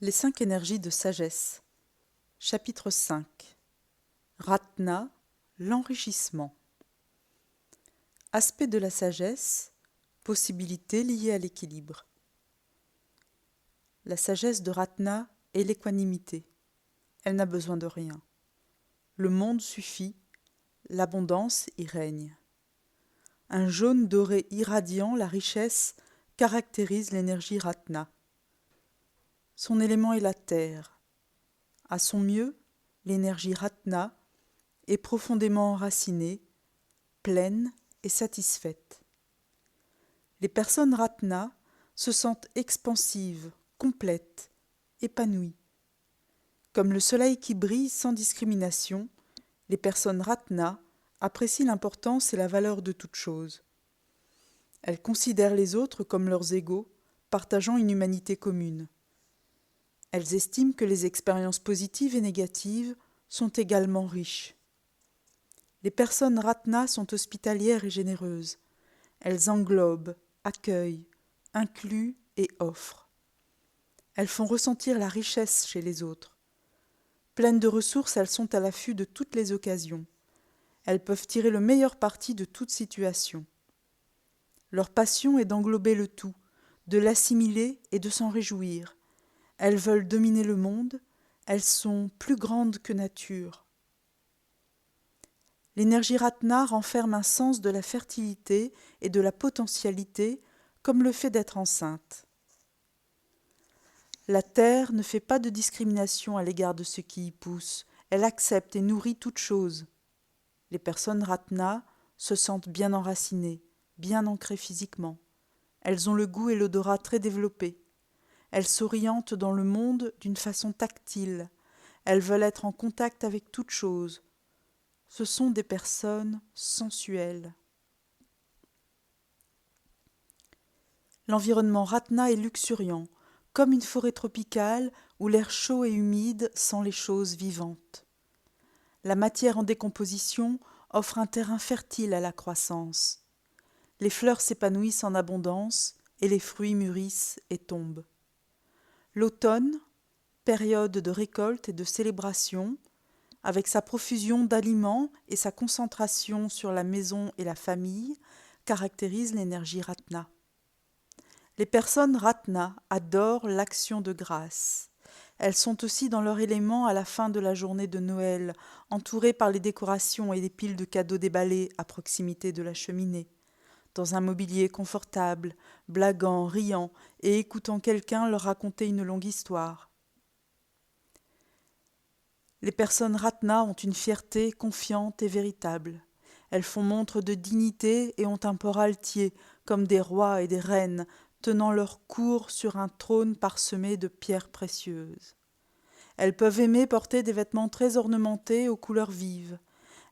Les 5 énergies de sagesse. Chapitre 5. Ratna, l'enrichissement. Aspect de la sagesse, possibilités liées à l'équilibre. La sagesse de Ratna est l'équanimité. Elle n'a besoin de rien. Le monde suffit, l'abondance y règne. Un jaune doré irradiant la richesse caractérise l'énergie Ratna. Son élément est la terre. À son mieux, l'énergie Ratna est profondément enracinée, pleine et satisfaite. Les personnes Ratna se sentent expansives, complètes, épanouies. Comme le soleil qui brille sans discrimination, les personnes Ratna apprécient l'importance et la valeur de toute chose. Elles considèrent les autres comme leurs égaux, partageant une humanité commune. Elles estiment que les expériences positives et négatives sont également riches. Les personnes Ratna sont hospitalières et généreuses. Elles englobent, accueillent, incluent et offrent. Elles font ressentir la richesse chez les autres. Pleines de ressources, elles sont à l'affût de toutes les occasions. Elles peuvent tirer le meilleur parti de toute situation. Leur passion est d'englober le tout, de l'assimiler et de s'en réjouir. Elles veulent dominer le monde, elles sont plus grandes que nature. L'énergie Ratna renferme un sens de la fertilité et de la potentialité, comme le fait d'être enceinte. La terre ne fait pas de discrimination à l'égard de ce qui y pousse, elle accepte et nourrit toute chose. Les personnes Ratna se sentent bien enracinées, bien ancrées physiquement. Elles ont le goût et l'odorat très développés. Elles s'orientent dans le monde d'une façon tactile. Elles veulent être en contact avec toute chose. Ce sont des personnes sensuelles. L'environnement Ratna est luxuriant, comme une forêt tropicale où l'air chaud et humide sent les choses vivantes. La matière en décomposition offre un terrain fertile à la croissance. Les fleurs s'épanouissent en abondance et les fruits mûrissent et tombent. L'automne, période de récolte et de célébration, avec sa profusion d'aliments et sa concentration sur la maison et la famille, caractérise l'énergie Ratna. Les personnes Ratna adorent l'action de grâce. Elles sont aussi dans leur élément à la fin de la journée de Noël, entourées par les décorations et les piles de cadeaux déballés à proximité de la cheminée, dans un mobilier confortable, blaguant, riant et écoutant quelqu'un leur raconter une longue histoire. Les personnes Ratna ont une fierté confiante et véritable. Elles font montre de dignité et ont un port altier, comme des rois et des reines, tenant leur cour sur un trône parsemé de pierres précieuses. Elles peuvent aimer porter des vêtements très ornementés aux couleurs vives.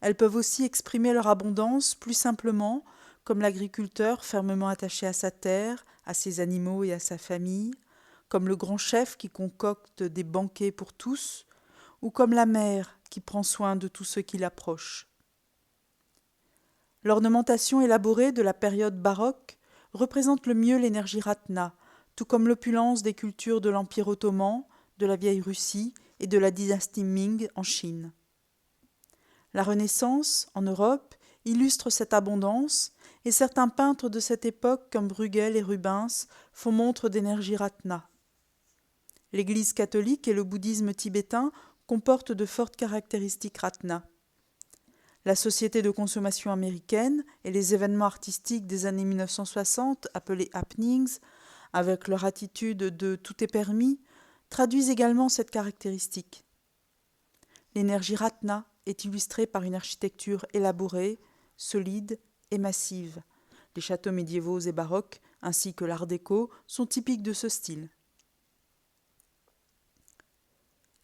Elles peuvent aussi exprimer leur abondance plus simplement, comme l'agriculteur fermement attaché à sa terre, à ses animaux et à sa famille, comme le grand chef qui concocte des banquets pour tous, ou comme la mère qui prend soin de tous ceux qui l'approchent. L'ornementation élaborée de la période baroque représente le mieux l'énergie Ratna, tout comme l'opulence des cultures de l'Empire ottoman, de la vieille Russie et de la dynastie Ming en Chine. La Renaissance, en Europe, illustre cette abondance, et certains peintres de cette époque, comme Bruegel et Rubens, font montre d'énergie Ratna. L'Église catholique et le bouddhisme tibétain comportent de fortes caractéristiques Ratna. La société de consommation américaine et les événements artistiques des années 1960, appelés happenings, avec leur attitude de « tout est permis », traduisent également cette caractéristique. L'énergie Ratna est illustrée par une architecture élaborée, solide et massive. Les châteaux médiévaux et baroques, ainsi que l'art déco, sont typiques de ce style.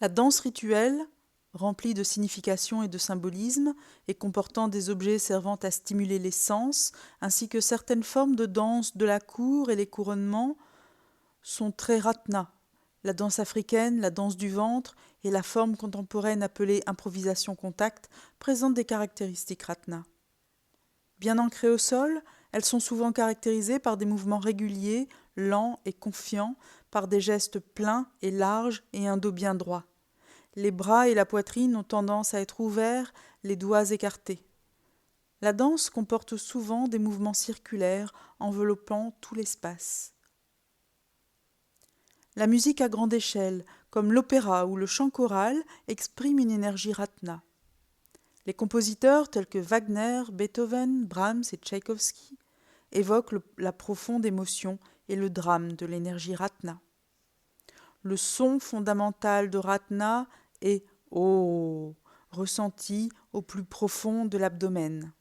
La danse rituelle, remplie de signification et de symbolisme, et comportant des objets servant à stimuler les sens, ainsi que certaines formes de danse de la cour et les couronnements, sont très Ratna. La danse africaine, la danse du ventre et la forme contemporaine appelée improvisation contact présentent des caractéristiques Ratna. Bien ancrées au sol, elles sont souvent caractérisées par des mouvements réguliers lent et confiant, par des gestes pleins et larges et un dos bien droit. Les bras et la poitrine ont tendance à être ouverts, les doigts écartés. La danse comporte souvent des mouvements circulaires enveloppant tout l'espace. La musique à grande échelle, comme l'opéra ou le chant choral, exprime une énergie ratna. Les compositeurs tels que Wagner, Beethoven, Brahms et Tchaïkovski évoquent la profonde émotion et le drame de l'énergie ratna. Le son fondamental de ratna est « oh » ressenti au plus profond de l'abdomen.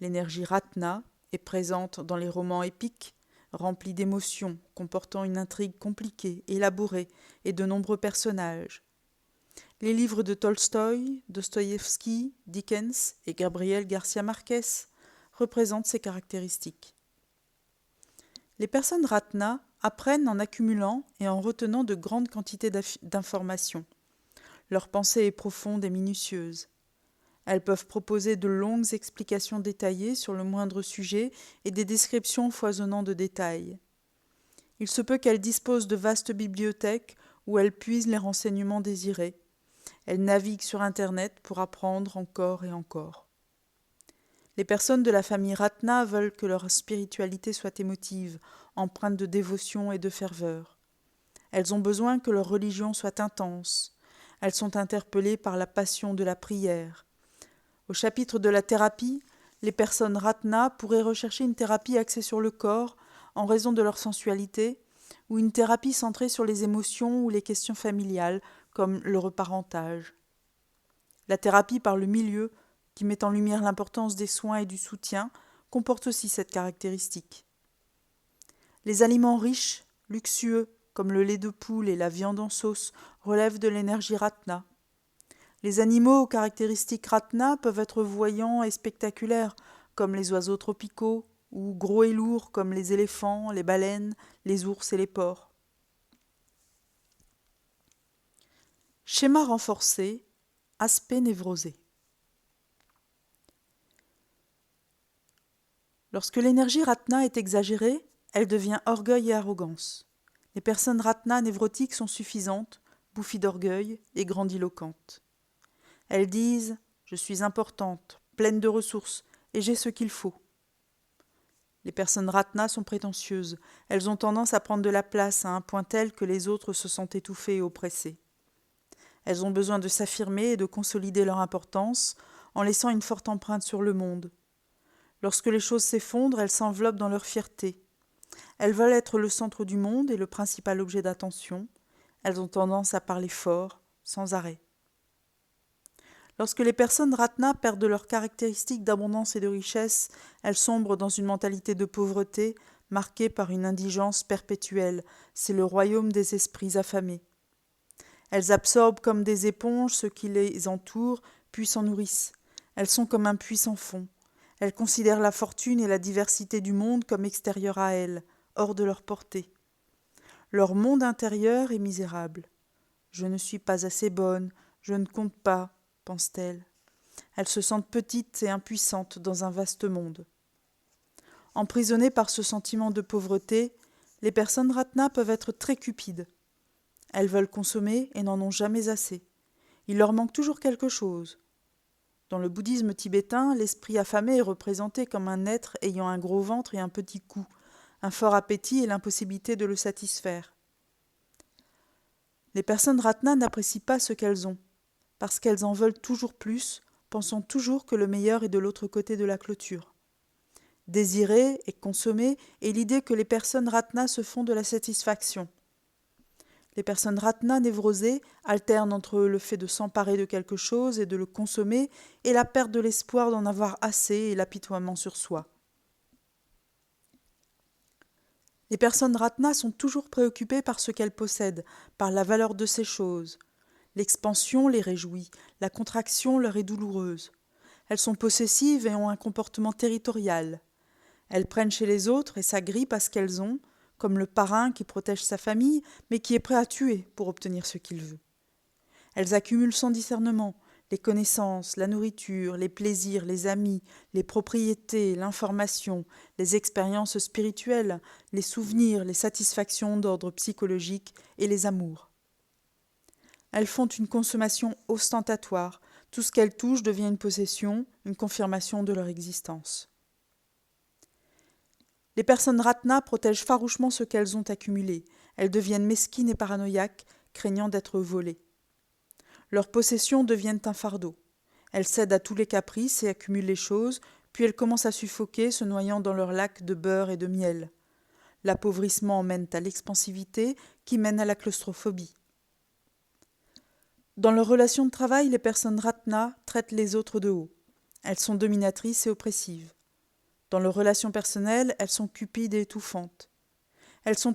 L'énergie ratna est présente dans les romans épiques, remplis d'émotions, comportant une intrigue compliquée, élaborée et de nombreux personnages. Les livres de Tolstoï, Dostoïevski, Dickens et Gabriel García Márquez représentent ces caractéristiques. Les personnes ratna apprennent en accumulant et en retenant de grandes quantités d'informations. Leur pensée est profonde et minutieuse. Elles peuvent proposer de longues explications détaillées sur le moindre sujet et des descriptions foisonnant de détails. Il se peut qu'elles disposent de vastes bibliothèques où elles puisent les renseignements désirés. Elles naviguent sur Internet pour apprendre encore et encore. Les personnes de la famille Ratna veulent que leur spiritualité soit émotive, empreinte de dévotion et de ferveur. Elles ont besoin que leur religion soit intense. Elles sont interpellées par la passion de la prière. Au chapitre de la thérapie, les personnes Ratna pourraient rechercher une thérapie axée sur le corps en raison de leur sensualité, ou une thérapie centrée sur les émotions ou les questions familiales, comme le reparentage. La thérapie par le milieu, qui met en lumière l'importance des soins et du soutien, comporte aussi cette caractéristique. Les aliments riches, luxueux, comme le lait de poule et la viande en sauce, relèvent de l'énergie Ratna. Les animaux aux caractéristiques Ratna peuvent être voyants et spectaculaires, comme les oiseaux tropicaux, ou gros et lourds, comme les éléphants, les baleines, les ours et les porcs. Schéma renforcé, aspect névrosé. Lorsque l'énergie Ratna est exagérée, elle devient orgueil et arrogance. Les personnes Ratna névrotiques sont suffisantes, bouffies d'orgueil et grandiloquentes. Elles disent « Je suis importante, pleine de ressources, et j'ai ce qu'il faut ». Les personnes Ratna sont prétentieuses. Elles ont tendance à prendre de la place à un point tel que les autres se sentent étouffés et oppressés. Elles ont besoin de s'affirmer et de consolider leur importance en laissant une forte empreinte sur le monde. Lorsque les choses s'effondrent, elles s'enveloppent dans leur fierté. Elles veulent être le centre du monde et le principal objet d'attention. Elles ont tendance à parler fort, sans arrêt. Lorsque les personnes Ratna perdent leurs caractéristiques d'abondance et de richesse, elles sombrent dans une mentalité de pauvreté marquée par une indigence perpétuelle. C'est le royaume des esprits affamés. Elles absorbent comme des éponges ce qui les entoure, puis s'en nourrissent. Elles sont comme un puits sans fond. Elles considèrent la fortune et la diversité du monde comme extérieures à elles, hors de leur portée. Leur monde intérieur est misérable. « Je ne suis pas assez bonne, je ne compte pas », pensent-elles. Elles se sentent petites et impuissantes dans un vaste monde. Emprisonnées par ce sentiment de pauvreté, les personnes Ratna peuvent être très cupides. Elles veulent consommer et n'en ont jamais assez. Il leur manque toujours quelque chose. Dans le bouddhisme tibétain, l'esprit affamé est représenté comme un être ayant un gros ventre et un petit cou, un fort appétit et l'impossibilité de le satisfaire. Les personnes Ratna n'apprécient pas ce qu'elles ont, parce qu'elles en veulent toujours plus, pensant toujours que le meilleur est de l'autre côté de la clôture. Désirer et consommer est l'idée que les personnes Ratna se font de la satisfaction. Les personnes Ratna névrosées alternent entre le fait de s'emparer de quelque chose et de le consommer et la perte de l'espoir d'en avoir assez et l'apitoiement sur soi. Les personnes Ratna sont toujours préoccupées par ce qu'elles possèdent, par la valeur de ces choses. L'expansion les réjouit, la contraction leur est douloureuse. Elles sont possessives et ont un comportement territorial. Elles prennent chez les autres et s'agrippent à ce qu'elles ont, comme le parrain qui protège sa famille, mais qui est prêt à tuer pour obtenir ce qu'il veut. Elles accumulent sans discernement. les connaissances, la nourriture, les plaisirs, les amis, les propriétés, l'information, les expériences spirituelles, les souvenirs, les satisfactions d'ordre psychologique et les amours. Elles font une consommation ostentatoire. Tout ce qu'elles touchent devient une possession, une confirmation de leur existence. Les personnes Ratna protègent farouchement ce qu'elles ont accumulé. Elles deviennent mesquines et paranoïaques, craignant d'être volées. Leurs possessions deviennent un fardeau. Elles cèdent à tous les caprices et accumulent les choses, puis elles commencent à suffoquer, se noyant dans leur lac de beurre et de miel. L'appauvrissement mène à l'expansivité, qui mène à la claustrophobie. Dans leurs relations de travail, les personnes Ratna traitent les autres de haut. Elles sont dominatrices et oppressives. Dans leurs relations personnelles, elles sont cupides et étouffantes. Elles sont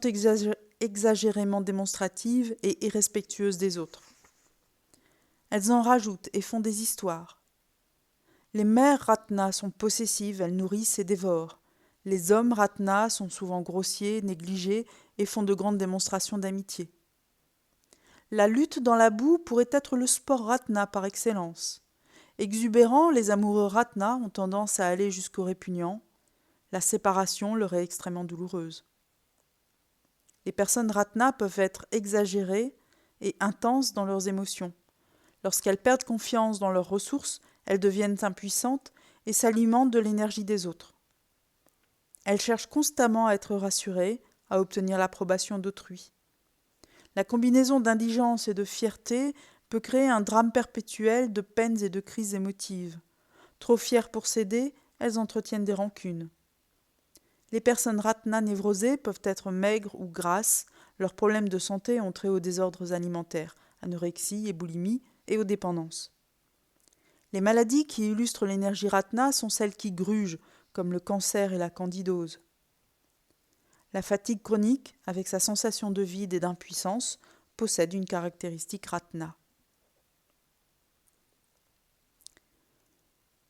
exagérément démonstratives et irrespectueuses des autres. Elles en rajoutent et font des histoires. Les mères Ratna sont possessives, elles nourrissent et dévorent. Les hommes Ratna sont souvent grossiers, négligés et font de grandes démonstrations d'amitié. La lutte dans la boue pourrait être le sport Ratna par excellence. Exubérants, les amoureux Ratna ont tendance à aller jusqu'au répugnant. La séparation leur est extrêmement douloureuse. Les personnes Ratna peuvent être exagérées et intenses dans leurs émotions. Lorsqu'elles perdent confiance dans leurs ressources, elles deviennent impuissantes et s'alimentent de l'énergie des autres. Elles cherchent constamment à être rassurées, à obtenir l'approbation d'autrui. La combinaison d'indigence et de fierté peut créer un drame perpétuel de peines et de crises émotives. Trop fières pour céder, elles entretiennent des rancunes. Les personnes Ratna névrosées peuvent être maigres ou grasses. Leurs problèmes de santé ont trait aux désordres alimentaires, anorexie et boulimie, et aux dépendances. Les maladies qui illustrent l'énergie Ratna sont celles qui grugent, comme le cancer et la candidose. La fatigue chronique, avec sa sensation de vide et d'impuissance, possède une caractéristique Ratna.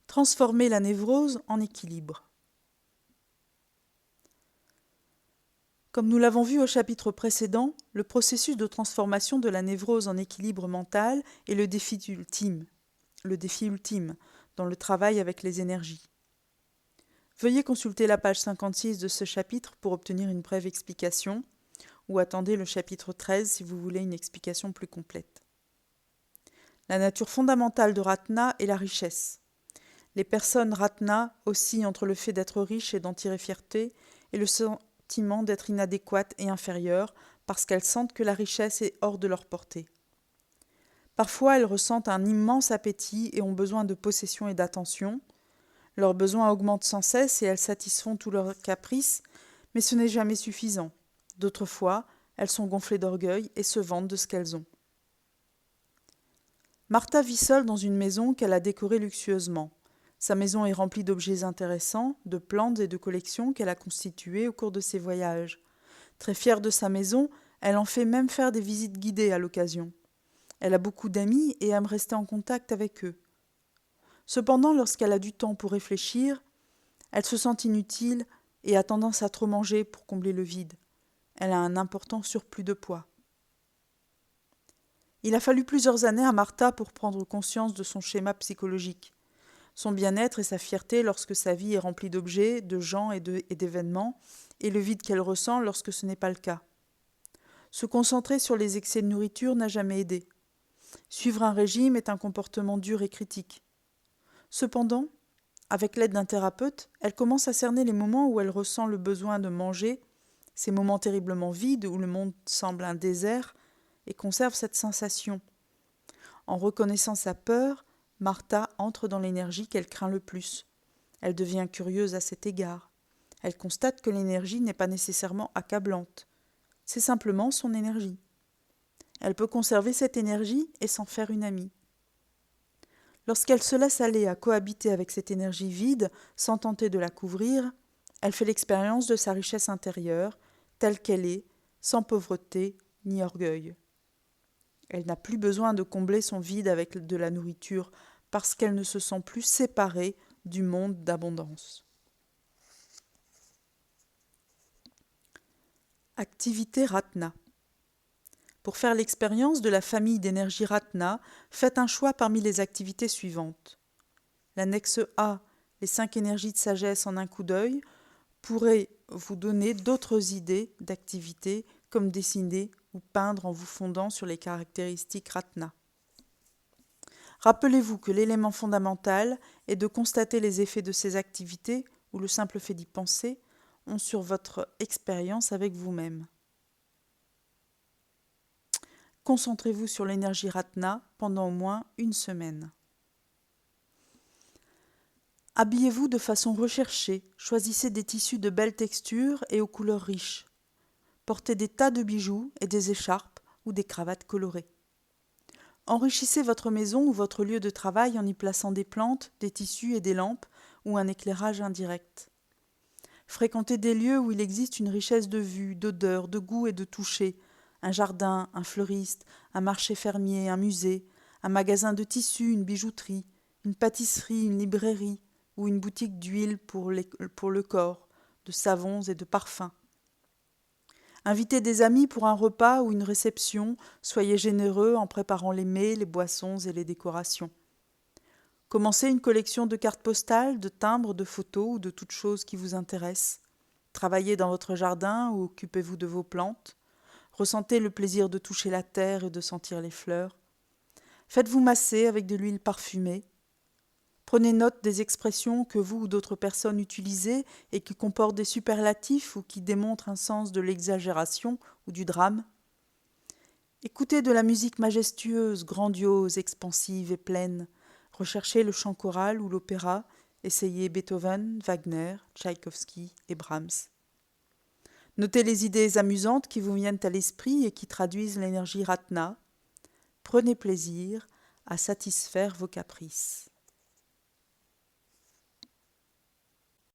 Transformer la névrose en équilibre. Comme nous l'avons vu au chapitre précédent, le processus de transformation de la névrose en équilibre mental est le défi ultime dans le travail avec les énergies. Veuillez consulter la page 56 de ce chapitre pour obtenir une brève explication, ou attendez le chapitre 13 si vous voulez une explication plus complète. La nature fondamentale de Ratna est la richesse. Les personnes Ratna oscillent entre le fait d'être riches et d'en tirer fierté et le sentiment d'être inadéquates et inférieures parce qu'elles sentent que la richesse est hors de leur portée. Parfois, elles ressentent un immense appétit et ont besoin de possession et d'attention. Leurs besoins augmentent sans cesse et elles satisfont tous leurs caprices, mais ce n'est jamais suffisant. D'autres fois, elles sont gonflées d'orgueil et se vantent de ce qu'elles ont. Martha vit seule dans une maison qu'elle a décorée luxueusement. Sa maison est remplie d'objets intéressants, de plantes et de collections qu'elle a constituées au cours de ses voyages. Très fière de sa maison, elle en fait même faire des visites guidées à l'occasion. Elle a beaucoup d'amis et aime rester en contact avec eux. Cependant, lorsqu'elle a du temps pour réfléchir, elle se sent inutile et a tendance à trop manger pour combler le vide. Elle a un important surplus de poids. Il a fallu plusieurs années à Martha pour prendre conscience de son schéma psychologique. Son bien-être et sa fierté lorsque sa vie est remplie d'objets, de gens et d'événements, et le vide qu'elle ressent lorsque ce n'est pas le cas. Se concentrer sur les excès de nourriture n'a jamais aidé. Suivre un régime est un comportement dur et critique. Cependant, avec l'aide d'un thérapeute, elle commence à cerner les moments où elle ressent le besoin de manger, ces moments terriblement vides où le monde semble un désert, et conserve cette sensation. En reconnaissant sa peur, Martha entre dans l'énergie qu'elle craint le plus. Elle devient curieuse à cet égard. Elle constate que l'énergie n'est pas nécessairement accablante. C'est simplement son énergie. Elle peut conserver cette énergie et s'en faire une amie. Lorsqu'elle se laisse aller à cohabiter avec cette énergie vide, sans tenter de la couvrir, elle fait l'expérience de sa richesse intérieure, telle qu'elle est, sans pauvreté ni orgueil. Elle n'a plus besoin de combler son vide avec de la nourriture, parce qu'elle ne se sent plus séparée du monde d'abondance. Activité Ratna. Pour faire l'expérience de la famille d'énergie Ratna, faites un choix parmi les activités suivantes. L'annexe A, les 5 énergies de sagesse en un coup d'œil, pourrait vous donner d'autres idées d'activités comme dessiner ou peindre en vous fondant sur les caractéristiques Ratna. Rappelez-vous que l'élément fondamental est de constater les effets de ces activités ou le simple fait d'y penser ont sur votre expérience avec vous-même. Concentrez-vous sur l'énergie Ratna pendant au moins une semaine. Habillez-vous de façon recherchée, choisissez des tissus de belle texture et aux couleurs riches. Portez des tas de bijoux et des écharpes ou des cravates colorées. Enrichissez votre maison ou votre lieu de travail en y plaçant des plantes, des tissus et des lampes ou un éclairage indirect. Fréquentez des lieux où il existe une richesse de vue, d'odeurs, de goût et de toucher, un jardin, un fleuriste, un marché fermier, un musée, un magasin de tissus, une bijouterie, une pâtisserie, une librairie ou une boutique d'huile pour le corps, de savons et de parfums. Invitez des amis pour un repas ou une réception, soyez généreux en préparant les mets, les boissons et les décorations. Commencez une collection de cartes postales, de timbres, de photos ou de toute chose qui vous intéresse. Travaillez dans votre jardin ou occupez-vous de vos plantes. Ressentez le plaisir de toucher la terre et de sentir les fleurs. Faites-vous masser avec de l'huile parfumée. Prenez note des expressions que vous ou d'autres personnes utilisez et qui comportent des superlatifs ou qui démontrent un sens de l'exagération ou du drame. Écoutez de la musique majestueuse, grandiose, expansive et pleine. Recherchez le chant choral ou l'opéra. Essayez Beethoven, Wagner, Tchaïkovski et Brahms. Notez les idées amusantes qui vous viennent à l'esprit et qui traduisent l'énergie Ratna. Prenez plaisir à satisfaire vos caprices.